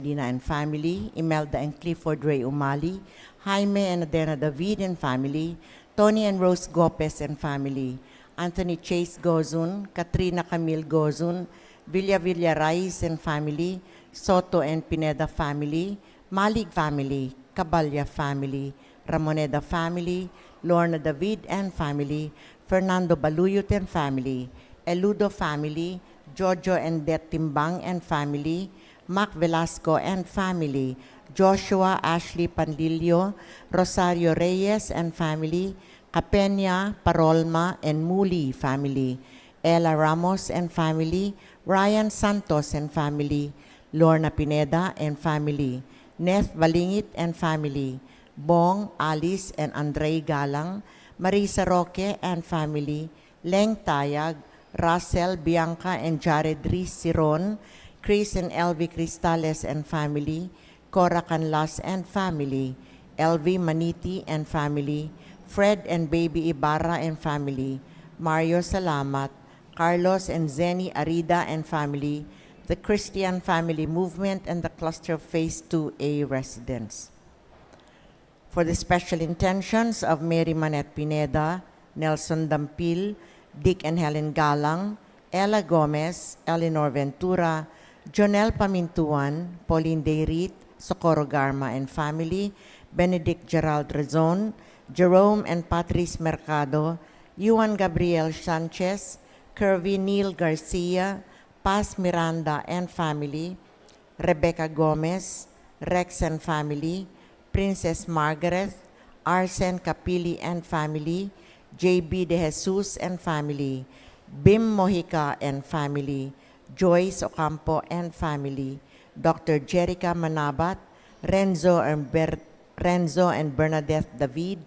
Dina and family, Imelda and Clifford Ray Umali, Jaime and Adena David and family, Tony and Rose Gopez and family, Anthony Chase Gozun, Katrina Camille Gozun, Villa Reyes and family, Soto and Pineda family, Malik family, Cabalya family, Ramoneda family, Lorna David and family, Fernando Baluyot and family, Eludo family, Jojo and Det Timbang and family, Mac Velasco and family, Joshua Ashley Panlilio, Rosario Reyes and family, Capenya, Parolma and Muli family, Ella Ramos and family, Ryan Santos and family, Lorna Pineda and family, Neth Balingit and family, Bong, Alice and Andre Galang, Marisa Roque and family, Leng Tayag, Russell, Bianca and Jared Riz Siron, Chris and Elvie Cristales and family, Cora Canlas and family, Elvie Maniti and family, Fred and Baby Ibarra and family, Mario Salamat, Carlos and Zeni Arida and family, the Christian Family Movement and the Cluster Phase 2A residents. For the special intentions of Mary Manette Pineda, Nelson Dampil, Dick and Helen Galang, Ella Gomez, Eleanor Ventura, Jonel Pamintuan, Pauline Deirit, Socorro Garma and family, Benedict Gerald Rezon, Jerome and Patrice Mercado, Yuan Gabriel Sanchez, Kirby Neil Garcia, Paz Miranda and family, Rebecca Gomez, Rex and family, Princess Margaret, Arsen Capili and family, J.B. De Jesus and family, Bim Mojica and family, Joyce Ocampo and family, Dr. Jerica Manabat, Renzo and Bernadette David,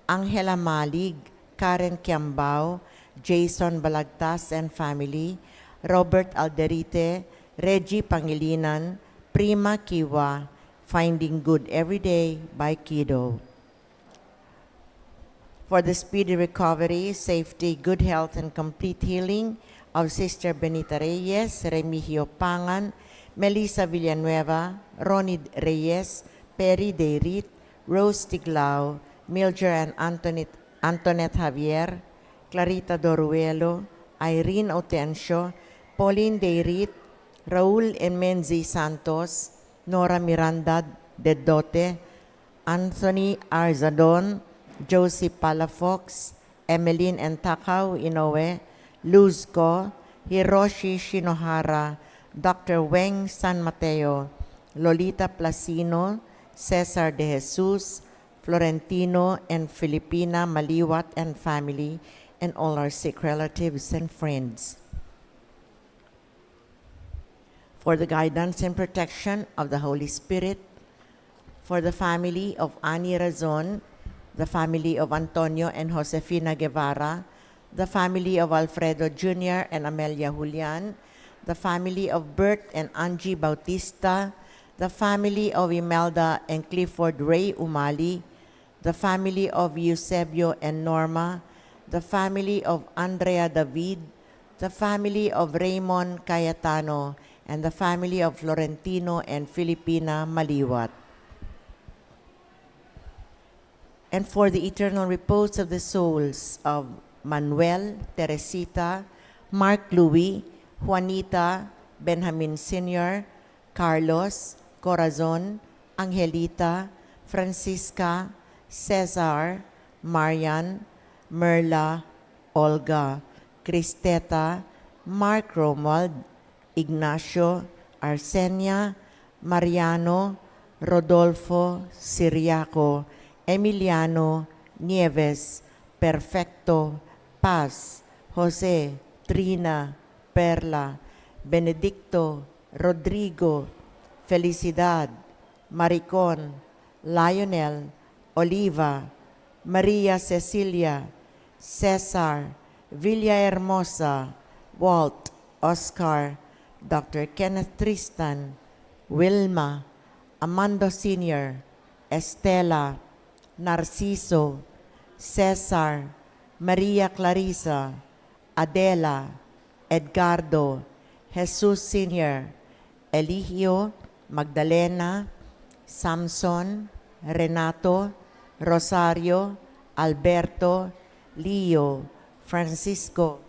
Angela Malig, Karen Kiambao, Jason Balagtas and family, Robert Alderite, Reggie Pangilinan, Prima Kiwa, Finding Good Every Day by Kido. For the speedy recovery, safety, good health, and complete healing of Sister Benita Reyes, Remigio Pangan, Melissa Villanueva, Ronnie Reyes, Perry Deirit, Rose Tiglao, Mildred and Antoinette Javier, Clarita Doruelo, Irene Otencio, Pauline Deirit, Raul Menzi Santos, Nora Miranda Dedote, Anthony Arzadon, Josie Palafox, Emeline and Takao Inoue, Luzco, Hiroshi Shinohara, Dr. Weng San Mateo, Lolita Placino, Cesar De Jesus, Florentino and Filipina Maliwat and family, and all our sick relatives and friends. For the guidance and protection of the Holy Spirit, for the family of Ani Razon, the family of Antonio and Josefina Guevara, the family of Alfredo Jr. and Amelia Julian, the family of Bert and Angie Bautista, the family of Imelda and Clifford Ray Umali, the family of Eusebio and Norma, the family of Andrea David, the family of Raymond Cayetano, and the family of Florentino and Filipina Maliwat. And for the eternal repose of the souls of Manuel, Teresita, Mark Louis, Juanita, Benjamin Sr., Carlos, Corazon, Angelita, Francisca, Cesar, Marian, Merla, Olga, Cristeta, Mark Romuald, Ignacio, Arsenia, Mariano, Rodolfo, Siriaco, Emiliano, Nieves, Perfecto, Paz, Jose, Trina, Perla, Benedicto, Rodrigo, Felicidad, Maricon, Lionel, Oliva, Maria Cecilia, Cesar, Villahermosa, Walt, Oscar, Dr. Kenneth Tristan, Wilma, Amando Sr., Estela, Narciso, Cesar, Maria Clarissa, Adela, Edgardo, Jesus Sr., Eligio, Magdalena, Samson, Renato, Rosario, Alberto, Leo, Francisco,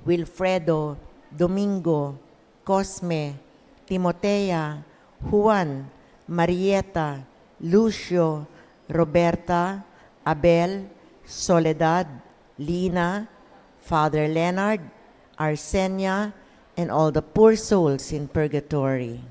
Wilfredo, Domingo, Cosme, Timotea, Juan, Marieta, Lucio, Roberta, Abel, Soledad, Lina, Father Leonard, Arsenia, and all the poor souls in purgatory.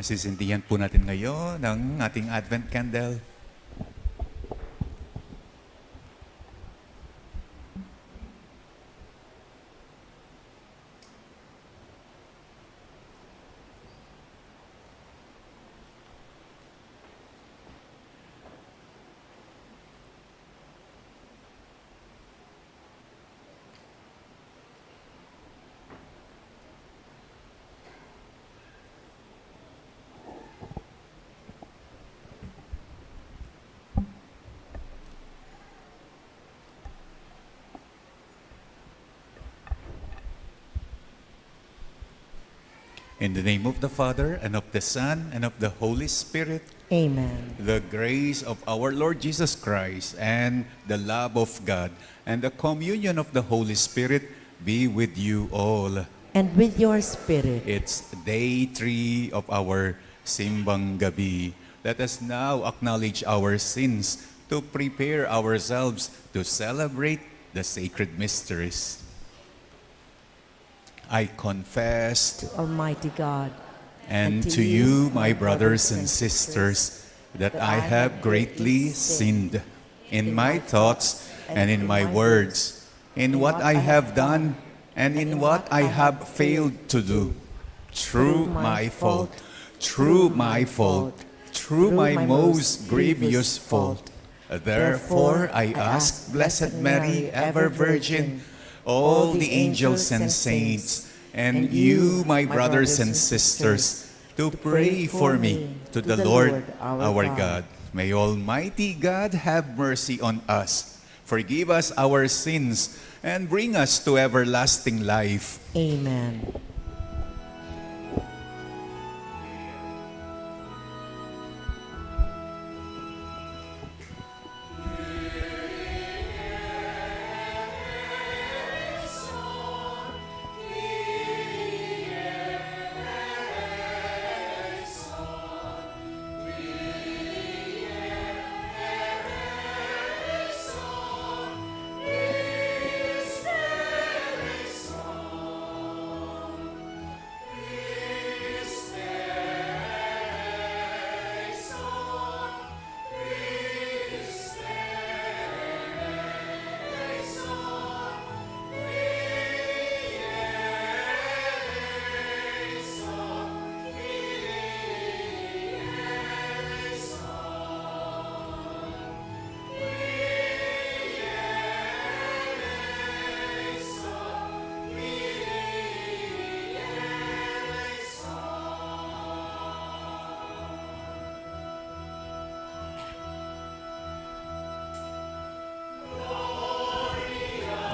Sisindihan po natin ngayon ng ating Advent Candle. In the name of the Father, and of the Son, and of the Holy Spirit, Amen. the grace of our Lord Jesus Christ, and the love of God, and the communion of the Holy Spirit be with you all. And with your spirit. It's day 3 of our Simbang Gabi. Let us now acknowledge our sins to prepare ourselves to celebrate the sacred mysteries. I confess To Almighty God and to you, my brothers and sisters, that I have greatly sinned in my thoughts and in my words, in what I have done and in what I have failed to do. Through my fault, through my fault, through my most grievous fault. Therefore, I ask Blessed Mary, ever Virgin, all the angels and saints, and you, my brothers and sisters, to pray for me to the Lord our God. May Almighty God have mercy on us, forgive us our sins, and bring us to everlasting life. Amen.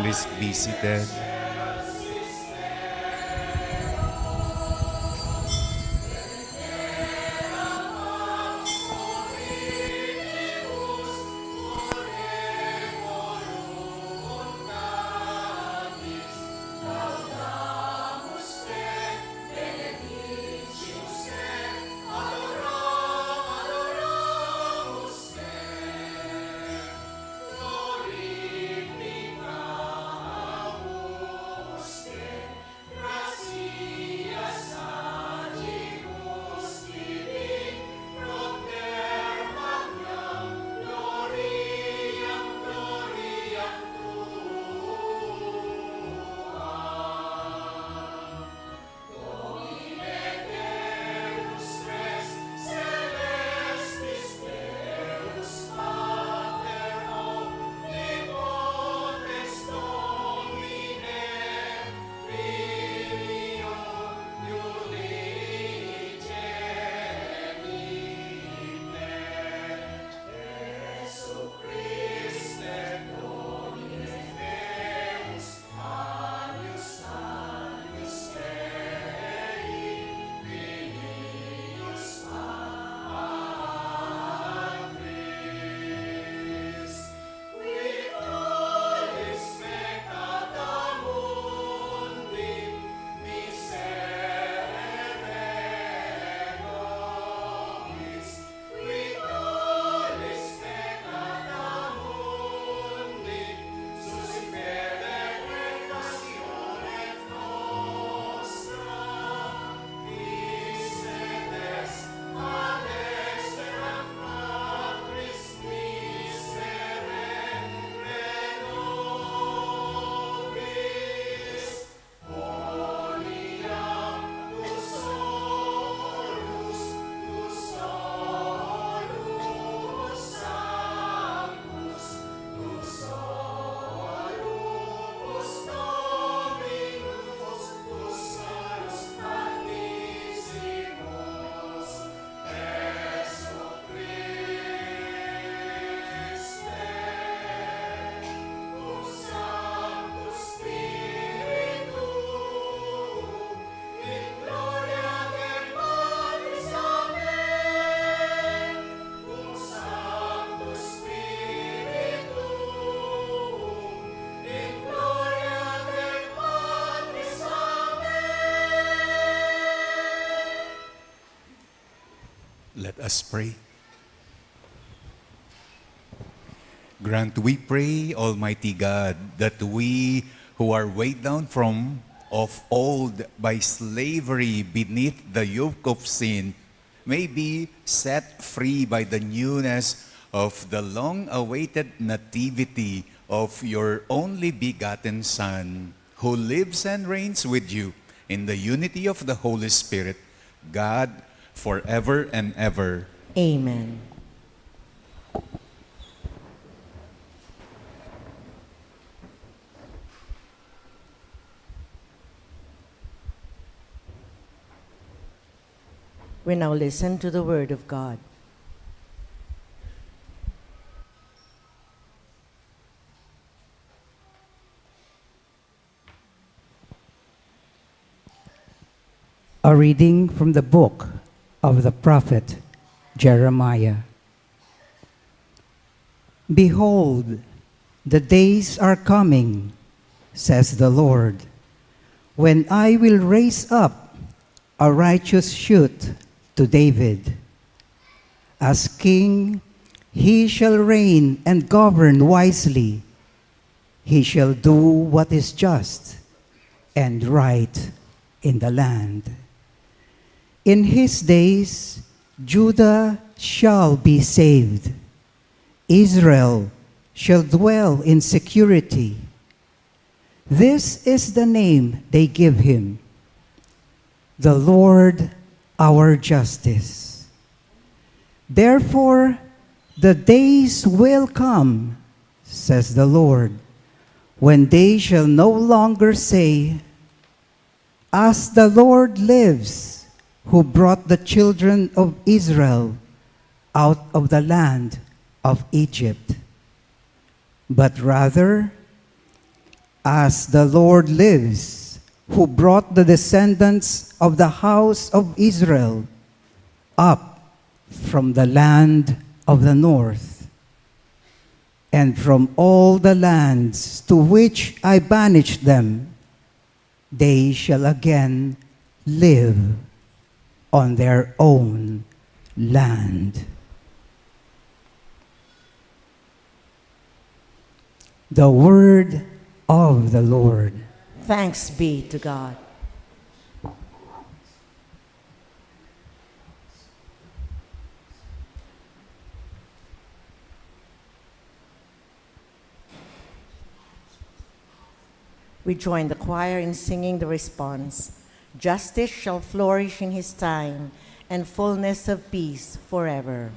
Please be seated. us pray. Grant, we pray, Almighty God, that we who are weighed down from of old by slavery beneath the yoke of sin may be set free by the newness of the long-awaited nativity of your only begotten Son, who lives and reigns with you in the unity of the Holy Spirit, God, forever and ever. Amen. We now listen to the Word of God. A reading from the book of the prophet Jeremiah. Behold, the days are coming, says the Lord, when I will raise up a righteous shoot to David. As king, he shall reign and govern wisely. He shall do what is just and right in the land. In his days, Judah shall be saved. Israel shall dwell in security. This is the name they give him: the Lord our justice. Therefore, the days will come, says the Lord, when they shall no longer say, as the Lord lives, who brought the children of Israel out of the land of Egypt, but rather, as the Lord lives, who brought the descendants of the house of Israel up from the land of the north, and from all the lands to which I banished them. They shall again live on their own land. The word of the Lord. Thanks be to God. We join the choir in singing the response, "Justice shall flourish in his time, and fullness of peace forever."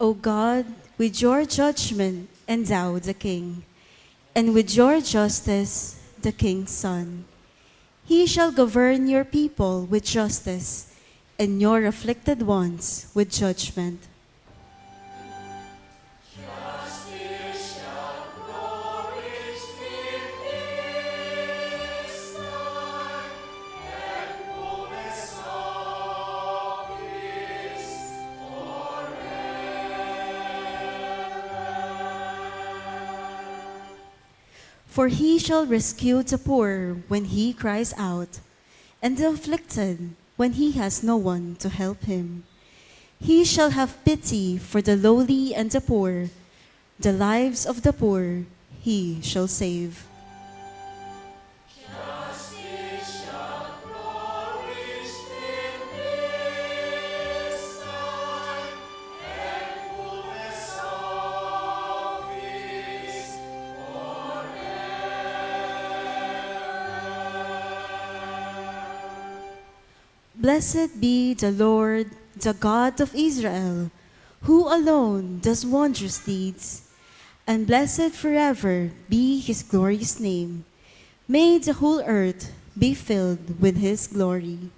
O God, with your judgment endow the king, and with your justice the king's son. He shall govern your people with justice, and your afflicted ones with judgment. For he shall rescue the poor when he cries out, and the afflicted when he has no one to help him. He shall have pity for the lowly and the poor. The lives of the poor he shall save. Blessed be the Lord, the God of Israel, who alone does wondrous deeds. And blessed forever be his glorious name. May the whole earth be filled with his glory.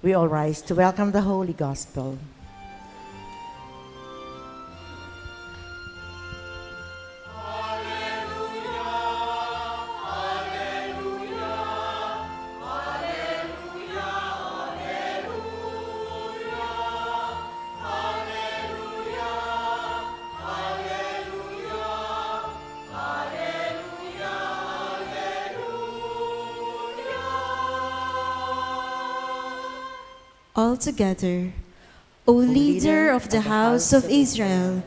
We all rise to welcome the Holy Gospel. All together, O leader of the house of Israel,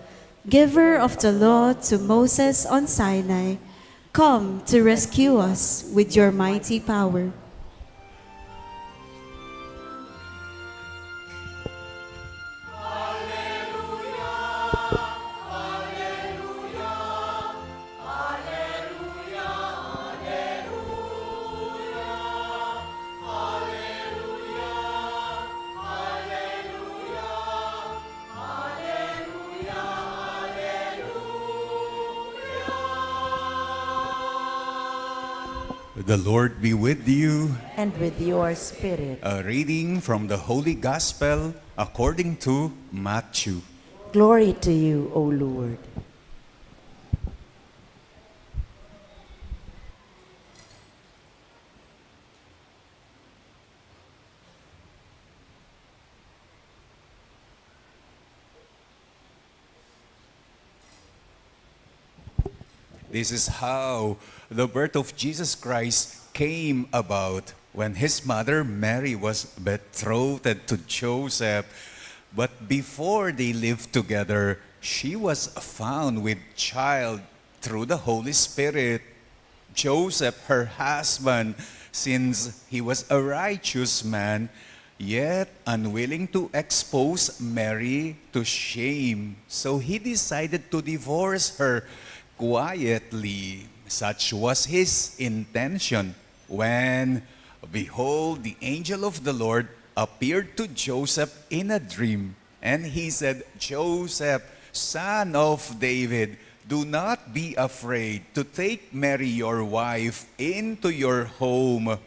giver of the law to Moses on Sinai, come to rescue us with your mighty power. The Lord be with you. And with your spirit. A reading from the Holy Gospel according to Matthew. Glory to you, O Lord. This is how the birth of Jesus Christ came about when his mother Mary was betrothed to Joseph. But before they lived together, she was found with child through the Holy Spirit. Joseph, her husband, since he was a righteous man, yet unwilling to expose Mary to shame, so he decided to divorce her quietly. Such was his intention when, behold, the angel of the Lord appeared to Joseph in a dream. And he said, Joseph, son of David, do not be afraid to take Mary your wife into your home.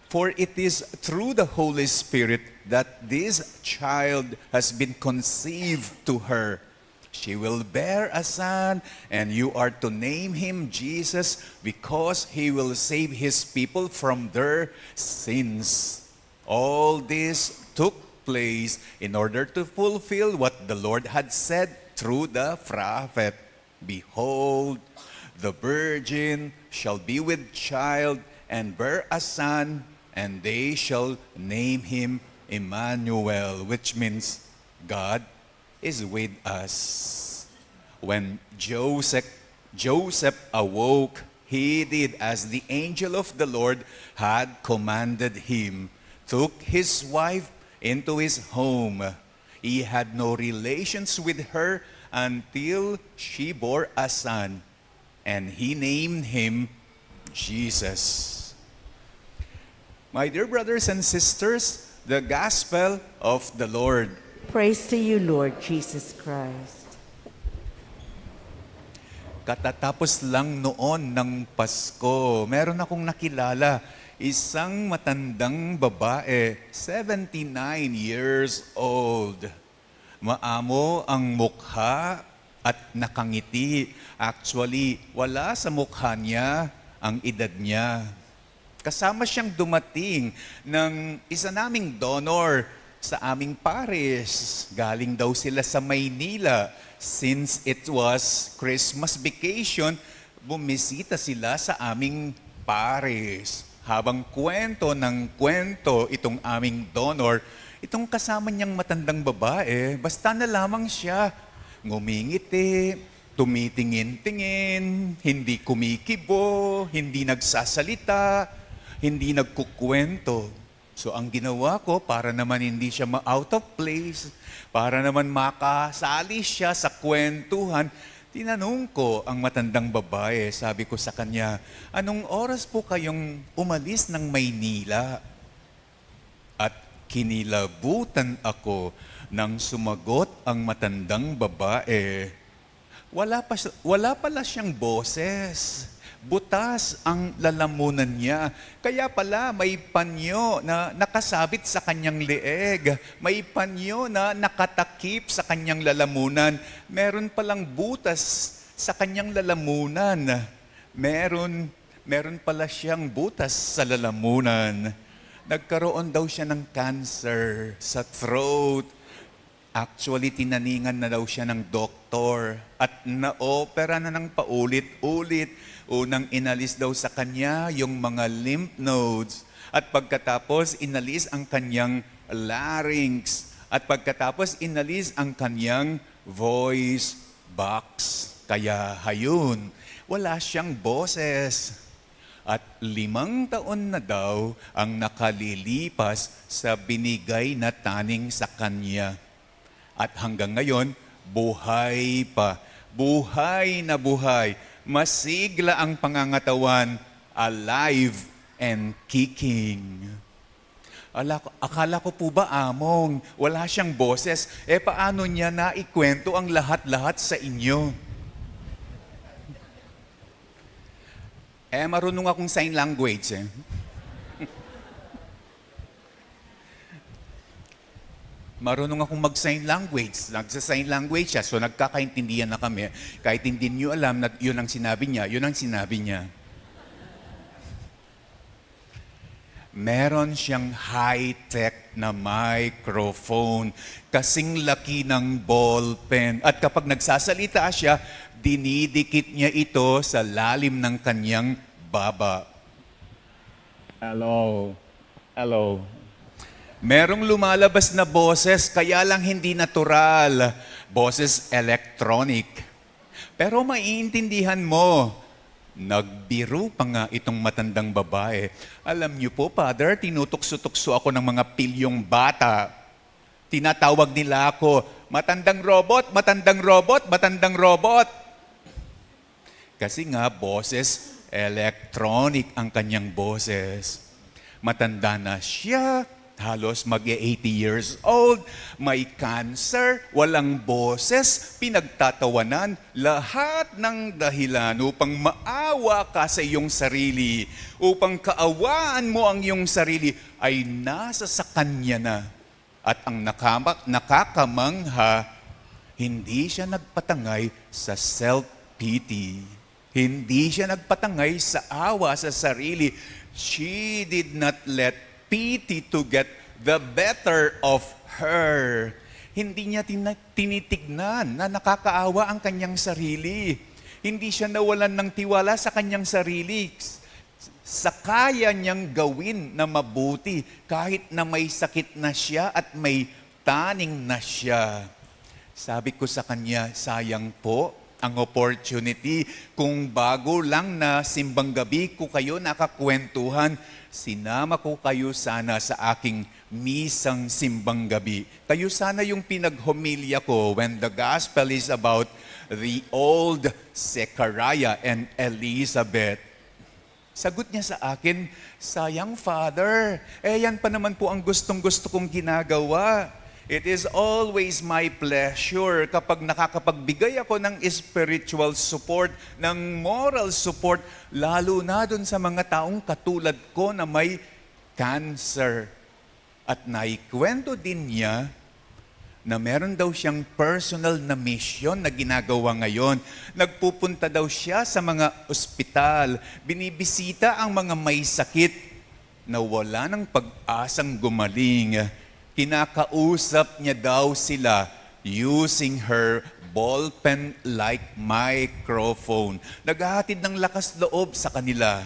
For it is through the Holy Spirit that this child has been conceived to her. She will bear a son, and you are to name him Jesus, because he will save his people from their sins. All this took place in order to fulfill what the Lord had said through the prophet. Behold, the virgin shall be with child and bear a son, and they shall name him Emmanuel, which means God is with us. When Joseph awoke, he did as the angel of the Lord had commanded him, took his wife into his home. He had no relations with her until she bore a son, and he named him Jesus. My dear brothers and sisters, the gospel of the Lord. Praise to you, Lord Jesus Christ. Katatapos lang noon ng Pasko, meron akong nakilala, isang matandang babae, 79 years old. Maamo ang mukha at nakangiti. Actually, wala sa mukha niya ang edad niya. Kasama siyang dumating ng isa naming donor sa aming parish. Galing daw sila sa Maynila. Since it was Christmas vacation, bumisita sila sa aming parish. Habang kwento ng kwento itong aming donor, itong kasama niyang matandang babae, basta na lamang siya ngumingiti, tumitingin-tingin, hindi kumikibo, hindi nagsasalita, hindi nagkukwento. So ang ginawa ko, para naman hindi siya ma-out of place, para naman makasali siya sa kwentuhan, tinanong ko ang matandang babae, sabi ko sa kanya, anong oras po kayong umalis ng Maynila? At kinilabutan ako nang sumagot ang matandang babae. Wala pala siyang boses. Butas ang lalamunan niya. Kaya pala may panyo na nakasabit sa kanyang leeg. May panyo na nakatakip sa kanyang lalamunan. Meron palang butas sa kanyang lalamunan. Meron pala siyang butas sa lalamunan. Nagkaroon daw siya ng cancer sa throat. Actually, tinaningan na daw siya ng doktor at na-opera na ng paulit-ulit. Unang inalis daw sa kanya yung mga lymph nodes. At pagkatapos, inalis ang kanyang larynx. At pagkatapos, inalis ang kanyang voice box. Kaya hayun, wala siyang boses. At 5 taon na daw ang nakalilipas sa binigay na taning sa kanya. At hanggang ngayon, buhay pa. Buhay na buhay. Masigla ang pangangatawan, alive and kicking. Akala ko po ba, Among, wala siyang boses? Paano niya naikwento ang lahat-lahat sa inyo? Marunong akong sign language Marunong akong mag-sign language. Nagsa-sign language siya, so nagkakaintindihan na kami. Kahit hindi niyo alam na yun ang sinabi niya, yun ang sinabi niya. Meron siyang high-tech na microphone, kasing laki ng ballpen. At kapag nagsasalita siya, dinidikit niya ito sa lalim ng kanyang baba. Hello. Hello. Merong lumalabas na boses, kaya lang hindi natural. Boses electronic. Pero maiintindihan mo, nagbiro pa nga itong matandang babae. Alam niyo po, Father, tinutukso-tukso ako ng mga pilyong bata. Tinatawag nila ako, matandang robot, matandang robot, matandang robot. Kasi nga, boses electronic ang kanyang boses. Matanda na siya, halos mag-80 years old, may cancer, walang boses, pinagtatawanan, lahat ng dahilan upang maawa ka sa iyong sarili, upang kaawaan mo ang iyong sarili, ay nasa sa kanya na. At ang nakakamangha, hindi siya nagpatangay sa self-pity. Hindi siya nagpatangay sa awa sa sarili. She did not let pity to get the better of her. Hindi niya tinitignan na nakakaawa ang kanyang sarili. Hindi siya nawalan ng tiwala sa kanyang sarili. Sa kaya niyang gawin na mabuti kahit na may sakit na siya at may taning na siya. Sabi ko sa kanya, sayang po ang opportunity. Kung bago lang na simbang gabi ko kayo nakakwentuhan, sinama ko kayo sana sa aking misang simbang gabi. Kayo sana yung pinaghomilya ko when the gospel is about the old Zechariah and Elizabeth. Sagot niya sa akin, sayang Father, yan pa naman po ang gustong-gusto kong ginagawa. It is always my pleasure kapag nakakapagbigay ako ng spiritual support, ng moral support, lalo na dun sa mga taong katulad ko na may cancer. At naikwento din niya na meron daw siyang personal na mission na ginagawa ngayon. Nagpupunta daw siya sa mga ospital, binibisita ang mga may sakit na wala ng pag-asang gumaling. Kinakausap niya daw sila using her ballpen-like microphone. Naghahatid ng lakas loob sa kanila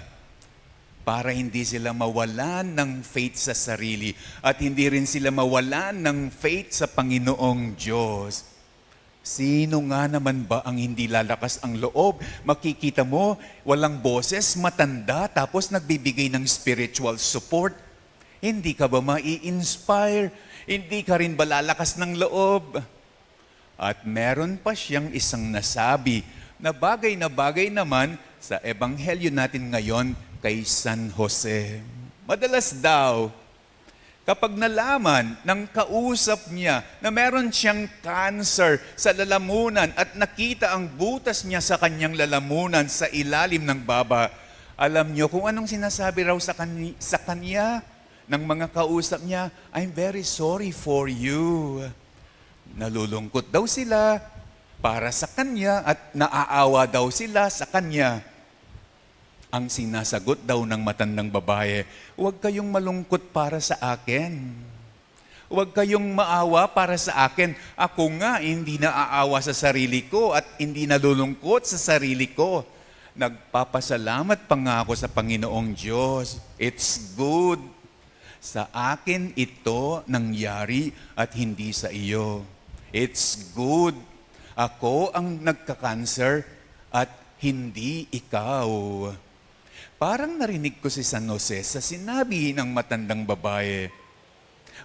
para hindi sila mawalan ng faith sa sarili at hindi rin sila mawalan ng faith sa Panginoong Diyos. Sino nga naman ba ang hindi lalakas ang loob? Makikita mo, walang boses, matanda, tapos nagbibigay ng spiritual support. Hindi ka ba mai-inspire? Hindi ka rin ba lalakas ng loob? At meron pa siyang isang nasabi na bagay naman sa ebanghelyo natin ngayon kay San Jose. Madalas daw, kapag nalaman ng kausap niya na meron siyang cancer sa lalamunan at nakita ang butas niya sa kanyang lalamunan sa ilalim ng baba, alam niyo kung anong sinasabi raw sa kanya ng mga kausap niya, I'm very sorry for you. Nalulungkot daw sila para sa kanya at naaawa daw sila sa kanya. Ang sinasagot daw ng matandang babae, huwag kayong malungkot para sa akin. Huwag kayong maawa para sa akin. Ako nga hindi naaawa sa sarili ko at hindi nalulungkot sa sarili ko. Nagpapasalamat pa nga ako sa Panginoong Diyos. It's good. Sa akin ito nangyari at hindi sa iyo. It's good. Ako ang nagka-cancer at hindi ikaw. Parang narinig ko si San Jose sa sinabi ng matandang babae.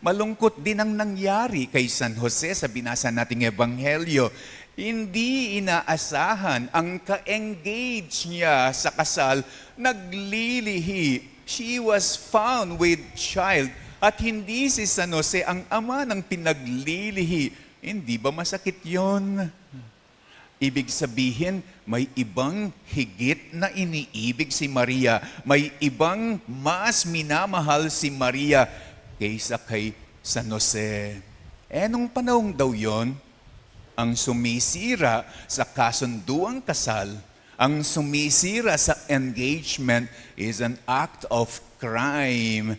Malungkot din ang nangyari kay San Jose sa binasa nating ebanghelyo. Hindi inaasahan ang ka-engage niya sa kasal, naglilihi. She was found with child at hindi si San Jose ang ama ng pinaglilihi. Hindi ba masakit yon? Ibig sabihin, may ibang higit na iniibig si Maria. May ibang mas minamahal si Maria kaysa kay San Jose. Nung panahong daw yon, ang sumisira sa kasunduang kasal, ang sumisira sa engagement is an act of crime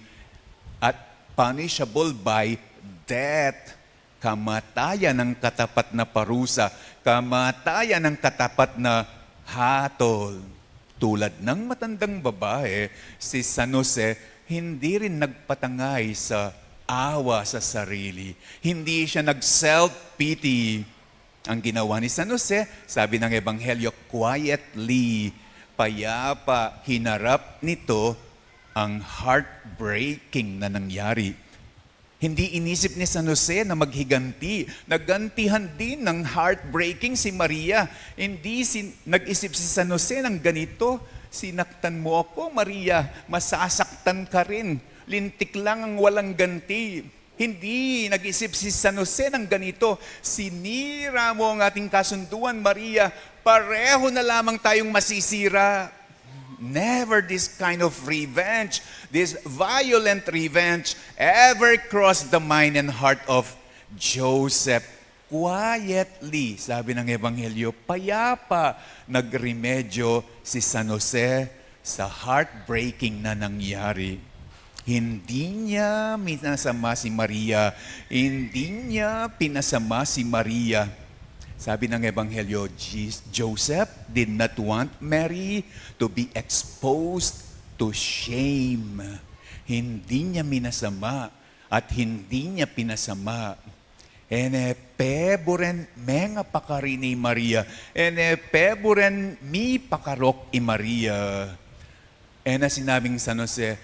at punishable by death. Kamatayan ng katapat na parusa, kamatayan ng katapat na hatol. Tulad ng matandang babae, si San Jose hindi rin nagpatangay sa awa sa sarili. Hindi siya nag-self-pity. Ang ginawa ni San Jose, sabi ng ebanghelyo, quietly, payapa, hinarap nito ang heartbreaking na nangyari. Hindi inisip ni San Jose na maghiganti. Naggantihan din ng heartbreaking si Maria. Hindi nag-isip si San Jose ng ganito, sinaktan mo ako, Maria, masasaktan ka rin. Lintik lang ang walang ganti. Hindi nag-isip si San Jose ng ganito, sinira mo ang ating kasunduan, Maria, pareho na lamang tayong masisira. Never this kind of revenge, this violent revenge ever crossed the mind and heart of Joseph. Quietly, sabi ng Ebanghelyo, payapa nagremedyo si San Jose sa heartbreaking na nangyari. Hindi niya pinasama si Maria. Hindi niya pinasama si Maria. Sabi ng Ebanghelyo, Joseph did not want Mary to be exposed to shame. Hindi niya minasama at hindi niya pinasama. Ene peboren menga pakarini Maria. Ene peboren mi pakarok i Maria. Ena sinabing San Jose,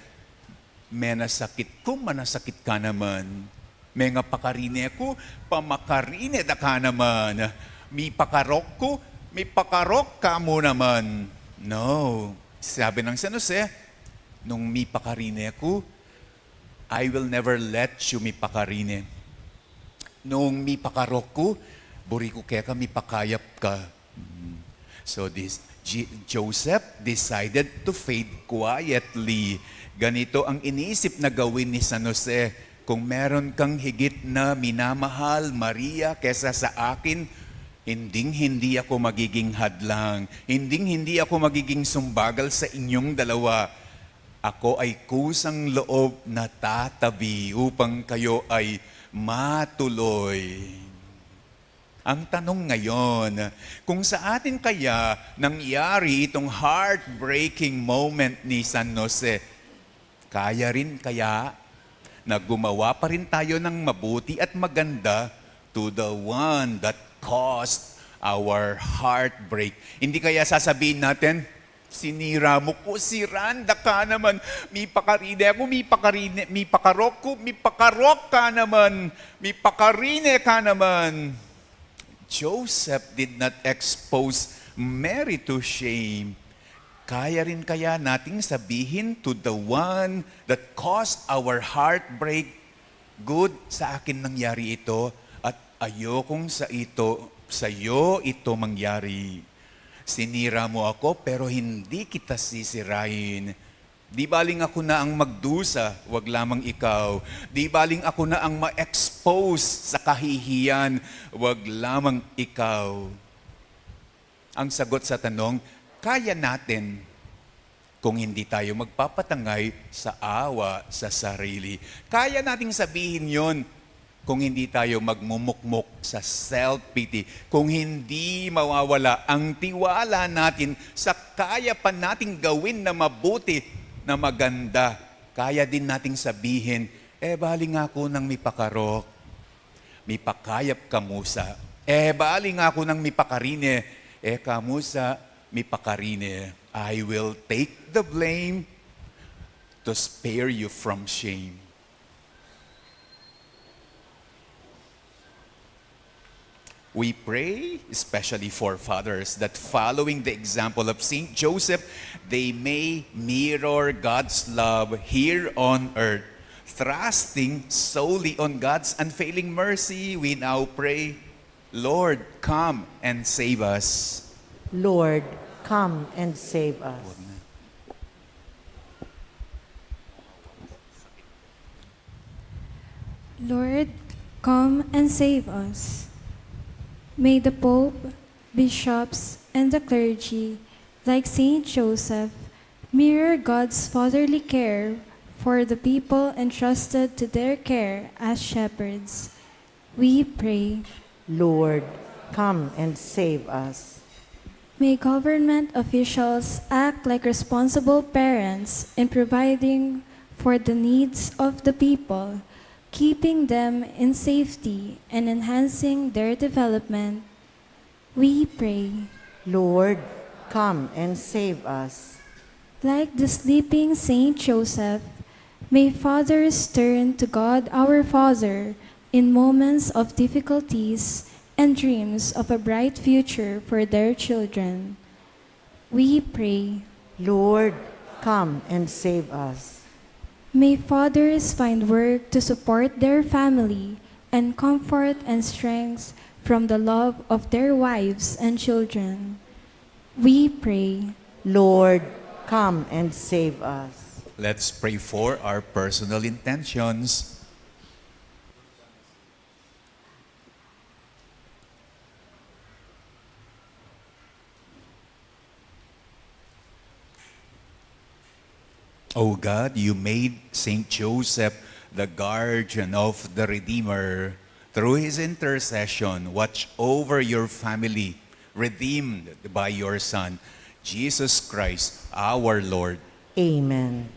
menasakit ko, manasakit ka naman. Menga pakarine ko, pamakarine da ka naman. Mi pakarok ko, mi pakarok ka mo naman. No. Sabi ng San Jose, nung mi pakarine ko, I will never let you mi pakarine. Nung mi pakarok ko, buri ko kaya ka mi pakayap ka. So Joseph decided to fade quietly. Ganito ang iniisip na gawin ni San Jose. Kung meron kang higit na minamahal, Maria, kesa sa akin, hindi ako magiging hadlang. Hindi ako magiging sumbagal sa inyong dalawa. Ako ay kusang loob na tatabi upang kayo ay matuloy. Ang tanong ngayon, kung sa atin kaya nangyari itong heartbreaking moment ni San Jose, kaya rin kaya na gumawa pa rin tayo ng mabuti at maganda to the one that caused our heartbreak? Hindi kaya sasabihin natin, sinira mo ko, siranda ka naman, may pakarine ako, may pakarok ka naman, may pakarine ka naman. Joseph did not expose Mary to shame. Kaya rin kaya nating sabihin to the one that caused our heartbreak, good, sa akin nangyari ito at ayokong sa iyo ito mangyari. Sinira mo ako pero hindi kita sisirain. Di baling ako na ang magdusa, wag lamang ikaw. Di baling ako na ang ma-expose sa kahihiyan, wag lamang ikaw. Ang sagot sa tanong, kaya natin kung hindi tayo magpapatangay sa awa sa sarili. Kaya nating sabihin yon kung hindi tayo magmumukmok sa self-pity, kung hindi mawawala ang tiwala natin sa kaya pa nating gawin na mabuti, na maganda. Kaya din nating sabihin, bali nga ako nang may pakarok, may pakayap kamusa. Bali nga ako nang may pakarine, kamusa, may pakarine. I will take the blame to spare you from shame. We pray, especially for fathers, that following the example of Saint Joseph, they may mirror God's love here on earth. Trusting solely on God's unfailing mercy, we now pray, Lord, come and save us. Lord, come and save us. Lord, come and save us. May the Pope, bishops, and the clergy, like Saint Joseph, mirror God's fatherly care for the people entrusted to their care as shepherds. We pray. Lord, come and save us. May government officials act like responsible parents in providing for the needs of the people, keeping them in safety and enhancing their development. We pray. Lord, come and save us. Like the sleeping Saint Joseph, may fathers turn to God our Father in moments of difficulties and dreams of a bright future for their children. We pray. Lord, come and save us. May fathers find work to support their family and comfort and strength from the love of their wives and children. We pray. Lord, come and save us. Let's pray for our personal intentions. O God, you made Saint Joseph the guardian of the Redeemer. Through his intercession, watch over your family, redeemed by your Son, Jesus Christ, our Lord. Amen.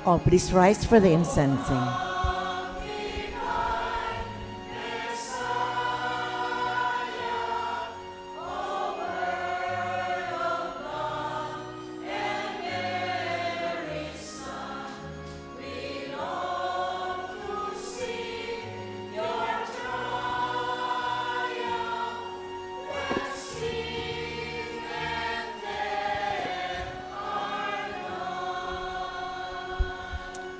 Oh, please rise for the incensing.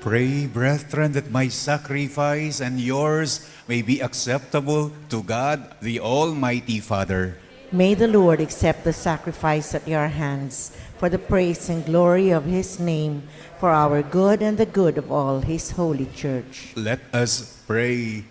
Pray, brethren, that my sacrifice and yours may be acceptable to God, the Almighty Father. May the Lord accept the sacrifice at your hands for the praise and glory of his name, for our good and the good of all his holy church. Let us pray.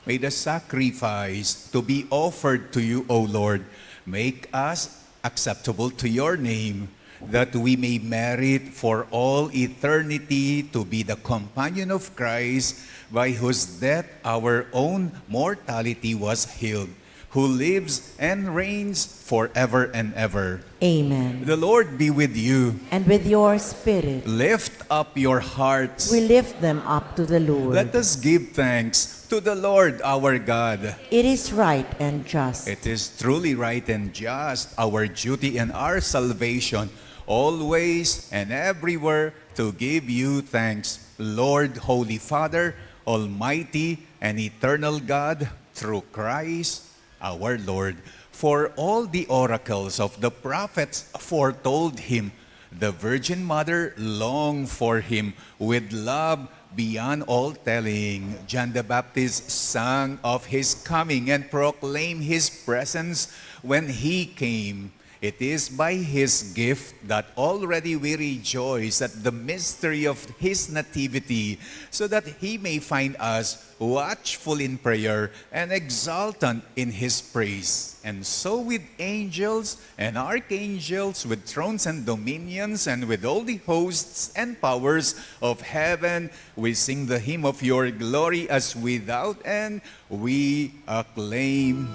May the sacrifice to be offered to you, O Lord, make us acceptable to your name, that we may merit for all eternity to be the companion of Christ, by whose death our own mortality was healed, who lives and reigns forever and ever. Amen. The Lord be with you. And with your spirit, Lift up your hearts. we lift them up to the Lord. Let us give thanks to the Lord our God. It is right and just. It is truly right and just, our duty and our salvation, always and everywhere to give you thanks, Lord, Holy Father, Almighty and eternal God, through Christ our Lord. For all the oracles of the prophets foretold him, the Virgin Mother longed for him with love beyond all telling. John the Baptist sang of his coming and proclaimed his presence when he came. It is by his gift that already we rejoice at the mystery of his nativity, so that he may find us watchful in prayer and exultant in his praise. And so with angels and archangels, with thrones and dominions, and with all the hosts and powers of heaven, we sing the hymn of your glory as without end we acclaim.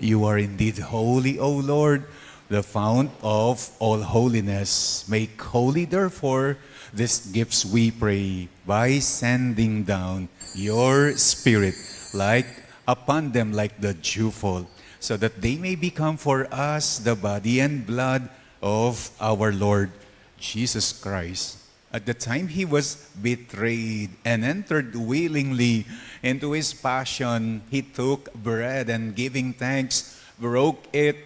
You are indeed holy, O Lord, the fount of all holiness. Make holy, therefore, these gifts, we pray, by sending down your Spirit upon them like the dewfall, so that they may become for us the body and blood of our Lord Jesus Christ. At the time he was betrayed and entered willingly into his passion, he took bread and giving thanks, broke it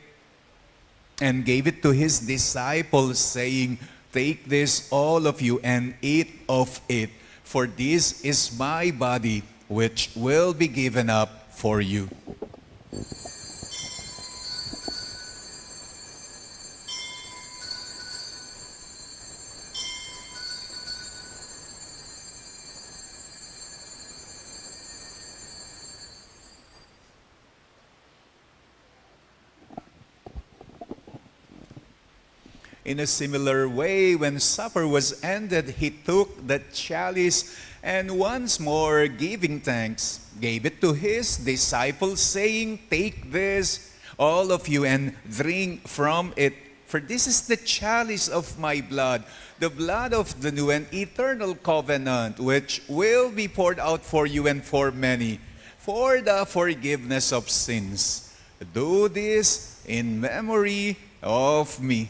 and gave it to his disciples, saying, "Take this, all of you, and eat of it, for this is my body, which will be given up for you." In a similar way, when supper was ended, he took the chalice and once more giving thanks, gave it to his disciples, saying, "Take this, all of you, and drink from it. For this is the chalice of my blood, the blood of the new and eternal covenant, which will be poured out for you and for many, for the forgiveness of sins. Do this in memory of me."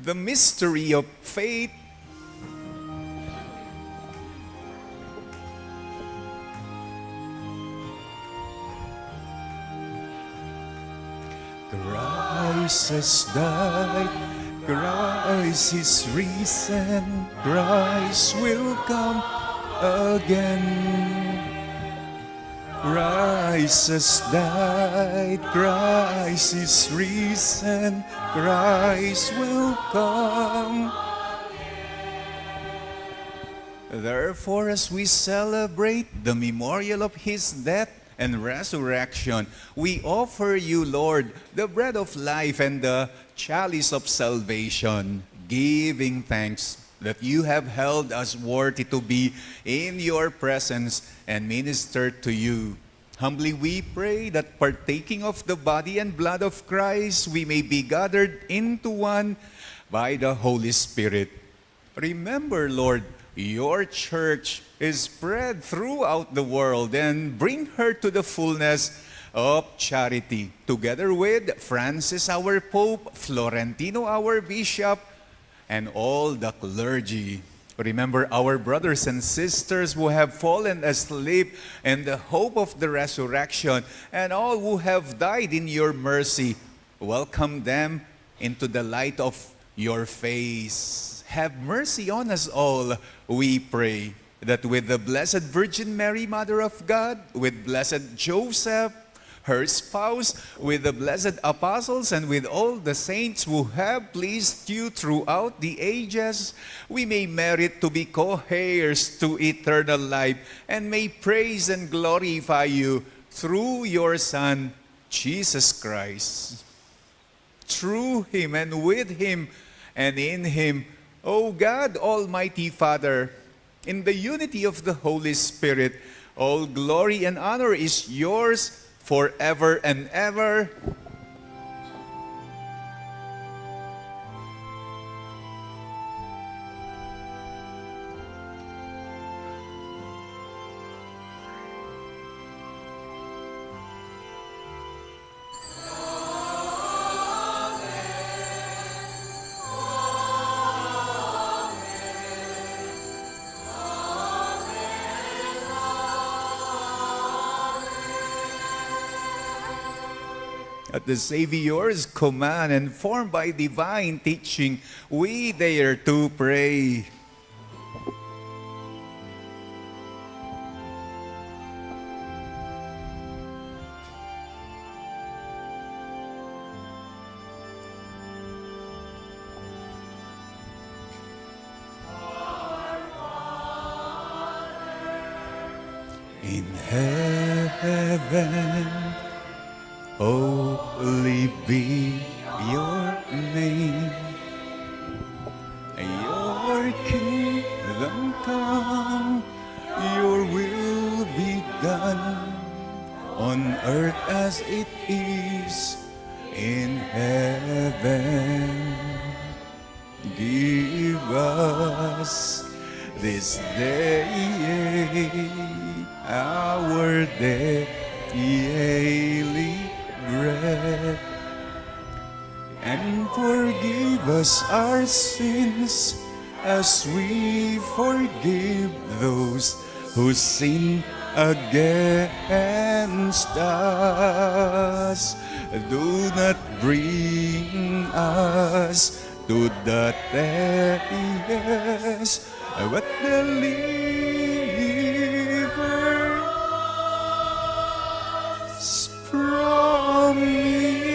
The mystery of faith. Christ has died, Christ is risen, Christ will come again. Christ has died, Christ is risen, Christ will come. Therefore, as we celebrate the memorial of his death and resurrection, we offer you, Lord, the bread of life and the chalice of salvation, giving thanks that you have held us worthy to be in your presence and minister to you. Humbly we pray that partaking of the body and blood of Christ, we may be gathered into one by the Holy Spirit. Remember, Lord, your church is spread throughout the world, and bring her to the fullness of charity, together with Francis, our Pope, Florentino, our Bishop, and all the clergy. Remember our brothers and sisters who have fallen asleep in the hope of the resurrection, and all who have died in your mercy. Welcome them into the light of your face. Have mercy on us all, we pray, that with the Blessed Virgin Mary, Mother of God, with Blessed Joseph, her spouse, with the blessed apostles, and with all the saints who have pleased you throughout the ages, we may merit to be co-heirs to eternal life, and may praise and glorify you through your Son, Jesus Christ. Through him, and with him, and in him, O God, Almighty Father, in the unity of the Holy Spirit, all glory and honor is yours forever and ever. At the Savior's command and formed by divine teaching, we dare to pray. In heaven, holy be your name. Your kingdom come, your will be done on earth as it is in heaven. Give us this day our daily bread, and forgive us our sins as we forgive those who sin against us. Do not bring us to the test, but deliver us from evil.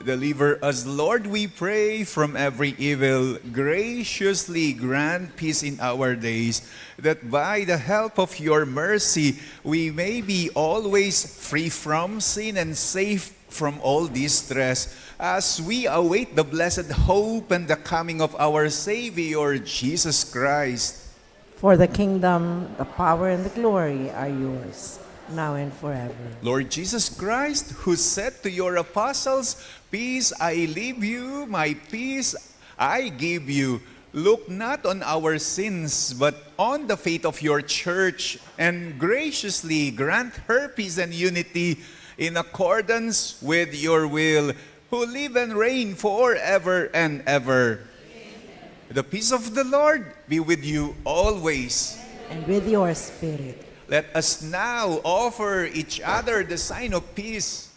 Deliver us, Lord, we pray, from every evil. Graciously grant peace in our days, that by the help of your mercy, we may be always free from sin and safe from all distress, as we await the blessed hope and the coming of our Savior, Jesus Christ. For the kingdom, the power, and the glory are yours, now and forever. Lord Jesus Christ, who said to your apostles, "Peace I leave you, my peace I give you," look not on our sins, but on the faith of your church, and graciously grant her peace and unity in accordance with your will, who live and reign forever and ever. Amen. The peace of the Lord be with you always. And with your spirit. Let us now offer each other the sign of peace.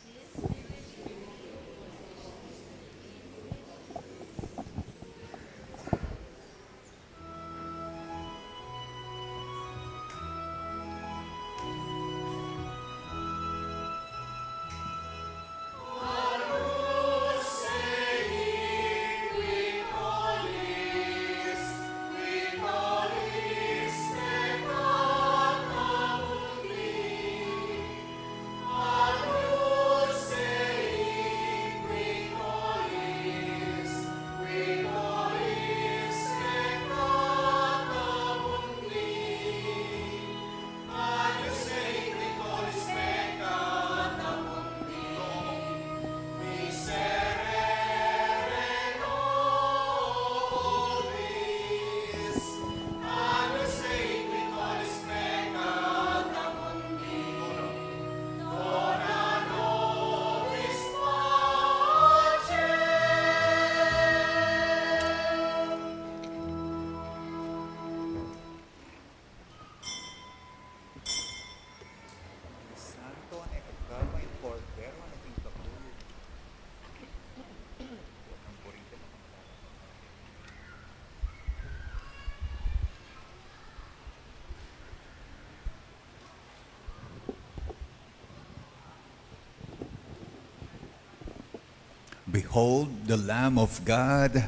Behold the Lamb of God.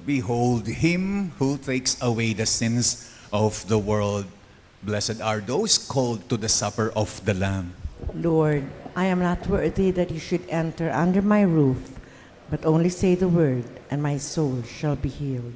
Behold him who takes away the sins of the world. Blessed are those called to the supper of the Lamb. Lord, I am not worthy that you should enter under my roof, but only say the word, and my soul shall be healed.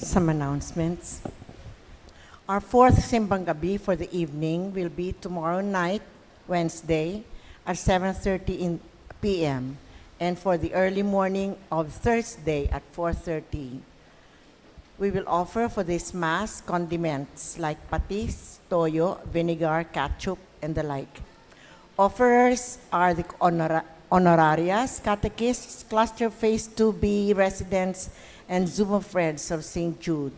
some announcements. Our fourth Simbang Gabi for the evening will be tomorrow night, Wednesday, at 7:30 p.m. and for the early morning of Thursday at 4:30. We will offer for this Mass condiments like patis, toyo, vinegar, ketchup, and the like. Offerers are the honorarias, catechists, cluster phase 2B residents, and Zuma Friends of St. Jude.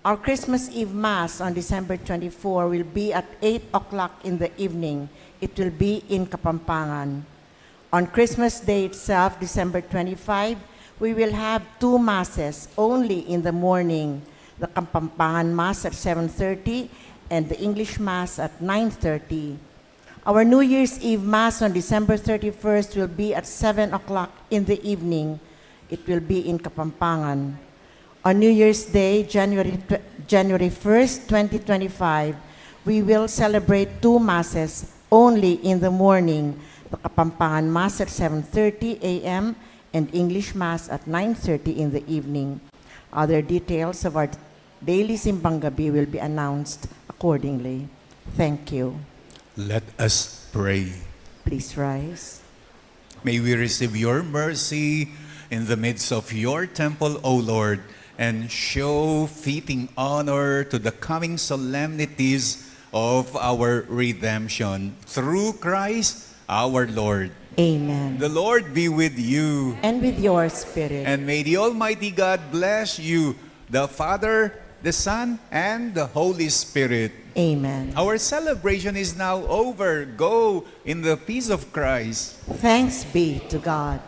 Our Christmas Eve Mass on December 24 will be at 8 o'clock in the evening. It will be in Kapampangan. On Christmas Day itself, December 25, we will have 2 Masses only in the morning. The Kapampangan Mass at 7:30 and the English Mass at 9:30. Our New Year's Eve Mass on December 31st will be at 7 o'clock in the evening. It will be in Kapampangan. On New Year's Day, January 1st, 2025, we will celebrate 2 Masses only in the morning. The Kapampangan Mass at 7:30 a.m. and English Mass at 9:30 in the evening. Other details of our daily Simbang Gabi will be announced accordingly. Thank you. Let us pray. Please rise. May we receive your mercy in the midst of your temple, O Lord, and show fitting honor to the coming solemnities of our redemption through Christ our Lord. Amen. The Lord be with you. And with your spirit. And may the Almighty God bless you, the Father, the Son, and the Holy Spirit. Amen. Our celebration is now over. Go in the peace of Christ. Thanks be to God.